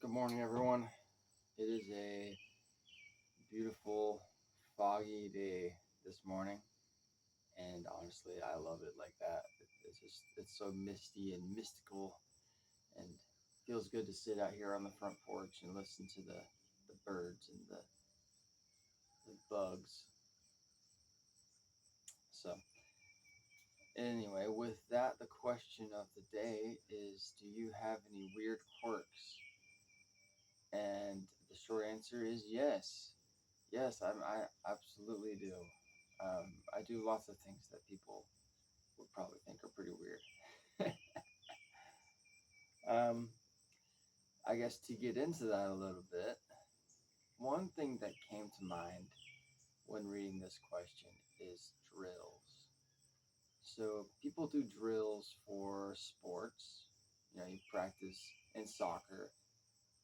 Good morning, everyone. It is a beautiful, foggy day this morning, and honestly, I love it like that. It's so misty and mystical, and feels good to sit out here on the front porch and listen to the birds and the bugs. So, anyway, with that, the question of the day is: do you have any weird quirks? And the short answer is yes. Yes, I absolutely do. I do lots of things that people would probably think are pretty weird. um, I guess to get into that a little bit, one thing that came to mind when reading this question is drills. So people do drills for sports. You practice in soccer,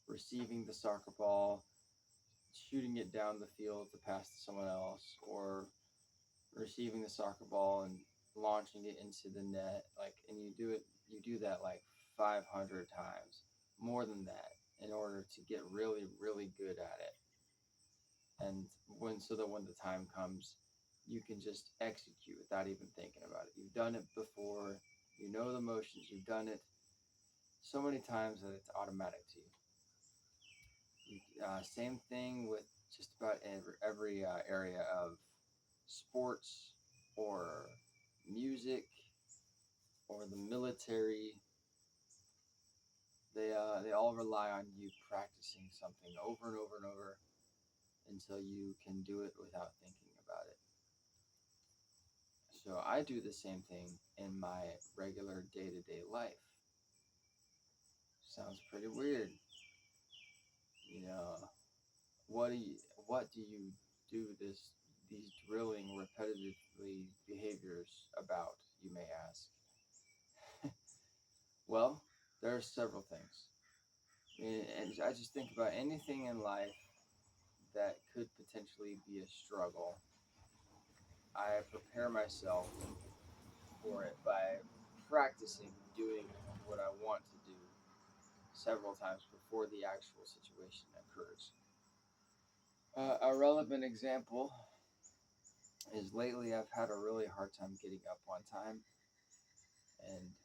receiving the soccer ball, shooting it down the field to pass to someone else, or receiving the soccer ball and launching it into the net, like, and you do that like 500 times, more than that, in order to get really really good at it. And when so that when the time comes, you can just execute without even thinking about it. You've done it before, you know the motions, you've done it so many times that it's automatic to you. Same thing with just about every area of sports or music or the military. They all rely on you practicing something over and over and over until you can do it without thinking about it. So I do the same thing in my regular day-to-day life. Sounds pretty weird. You know, what do you what do you do these drilling repetitively behaviors about, you may ask? Well, there are several things. And I just think about anything in life that could potentially be a struggle. I prepare myself for it by practicing doing what I want to do several times before the actual situation occurs. A relevant example is lately I've had a really hard time getting up on time, and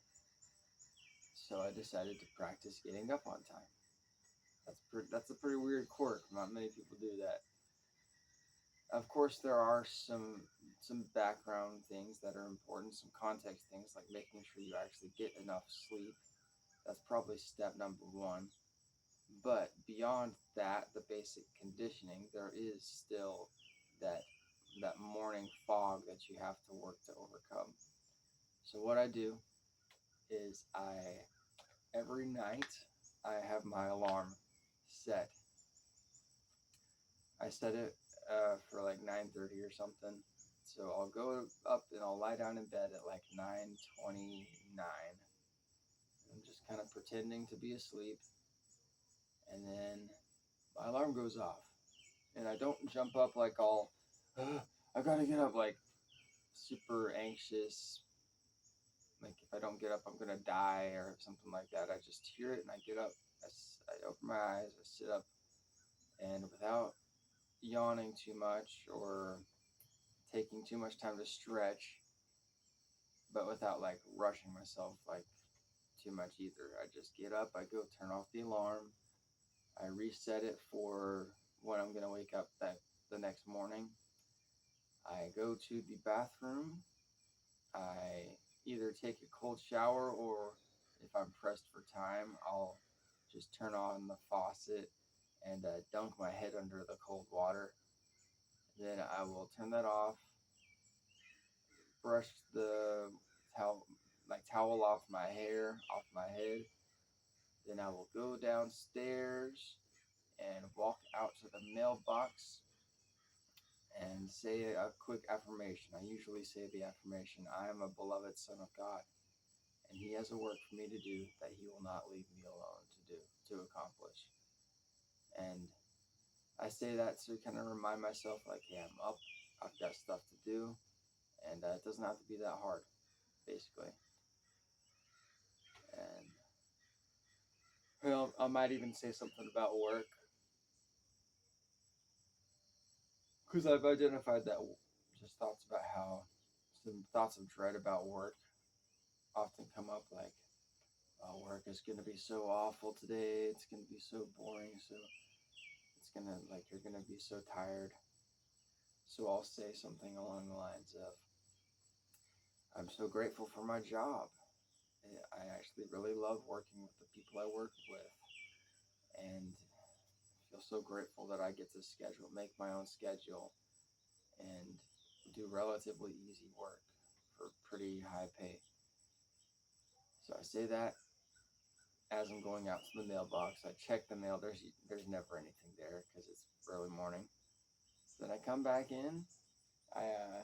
so I decided to practice getting up on time. That's a pretty weird quirk. Not many people do that. Of course, there are some background things that are important, some context things like making sure you actually get enough sleep. That's probably step number one. But beyond that, the basic conditioning, there is still that that morning fog that you have to work to overcome. So what I do is I every night I have my alarm set. I set it for like 9:30 or something. So I'll go up and I'll lie down in bed at like 9:29. I'm just kind of pretending to be asleep, and then my alarm goes off, and I don't jump up like all, I gotta get up, like super anxious. Like if I don't get up, I'm gonna die or something like that. I just hear it and I get up. I open my eyes, I sit up, and without yawning too much or taking too much time to stretch, but without like rushing myself like too much either. I just get up, I go turn off the alarm, I reset it for when I'm gonna wake up the next morning. I go to the bathroom. I either take a cold shower, or if I'm pressed for time, I'll just turn on the faucet and dunk my head under the cold water. Then I will turn that off, brush the towel, like towel off my hair, off my head. Then I will go downstairs and walk out to the mailbox and say a quick affirmation. I usually say the affirmation: I am a beloved son of God, and He has a work for me to do that He will not leave me alone to accomplish. And I say that to kind of remind myself, like, hey, I'm up, I've got stuff to do, and it doesn't have to be that hard, basically. And Well, I might even say something about work because I've identified that just thoughts about how some thoughts of dread about work often come up, like, oh, work is going to be so awful today. It's going to be so boring. So it's going to, like, you're going to be so tired. So I'll say something along the lines of, I'm so grateful for my job. I actually really love working with the people I work with. And feel so grateful that I get to make my own schedule, and do relatively easy work for pretty high pay. So I say that as I'm going out to the mailbox. I check the mail. There's never anything there because it's early morning. Then I come back in. I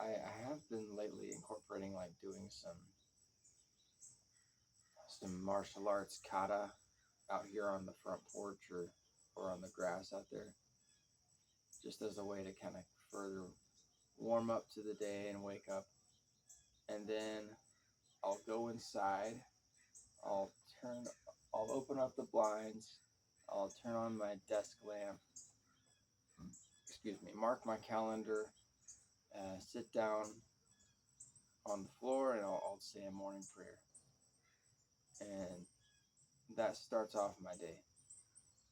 I have been lately incorporating, like, doing some martial arts kata out here on the front porch, or on the grass out there, just as a way to kind of further warm up to the day and wake up. And then I'll go inside. I'll turn. I'll open up the blinds. I'll turn on my desk lamp. Excuse me. Mark my calendar. Sit down on the floor, and I'll say a morning prayer. And that starts off my day.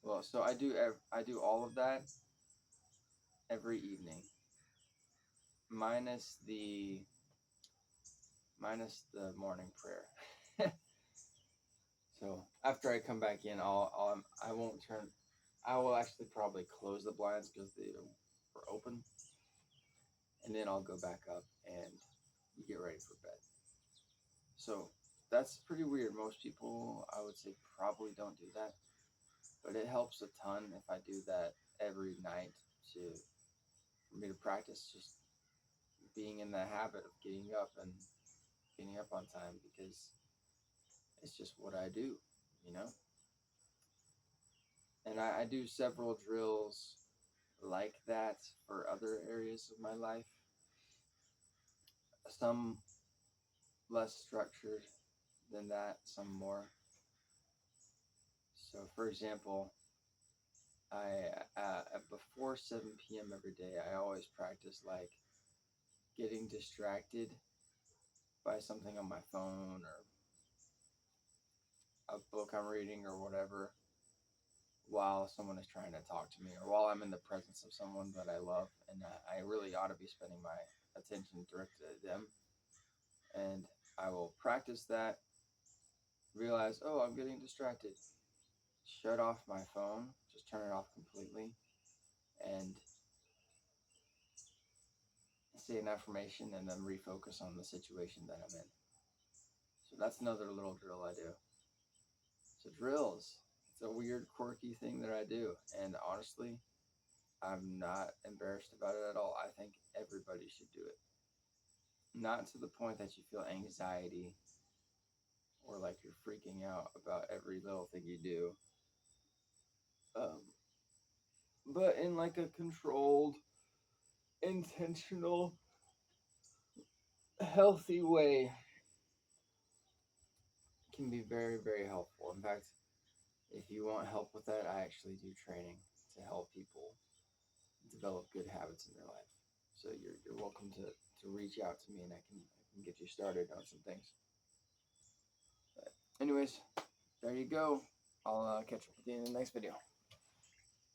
Well, so I do all of that every evening, minus the morning prayer. So after I come back in, I won't turn. I will actually probably close the blinds because they were open, and then I'll go back up and get ready for bed. So that's pretty weird. Most people, I would say, probably don't do that, but it helps a ton if I do that every night to for me to practice just being in the habit of getting up on time, because it's just what I do, you know. And I do several drills like that for other areas of my life. Some less structured than that, some more. So, for example, before 7 p.m. every day, I always practice, like, getting distracted by something on my phone, or a book I'm reading, or whatever, while someone is trying to talk to me, or while I'm in the presence of someone that I love, and I really ought to be spending my attention directed at them. And I will practice that, realize, oh, I'm getting distracted, shut off my phone, just turn it off completely, and say an affirmation, and then refocus on the situation that I'm in. So that's another little drill I do. So drills, it's a weird, quirky thing that I do, and honestly, I'm not embarrassed about it at all. I think everybody should do it. Not to the point that you feel anxiety, or like you're freaking out about every little thing you do, um, but in, like, a controlled, intentional, healthy way, can be very, very helpful. In fact, if you want help with that, I actually do training to help people develop good habits in their life. So you're welcome to reach out to me, and I can get you started on some things. But anyways, there you go. I'll catch up with you in the next video.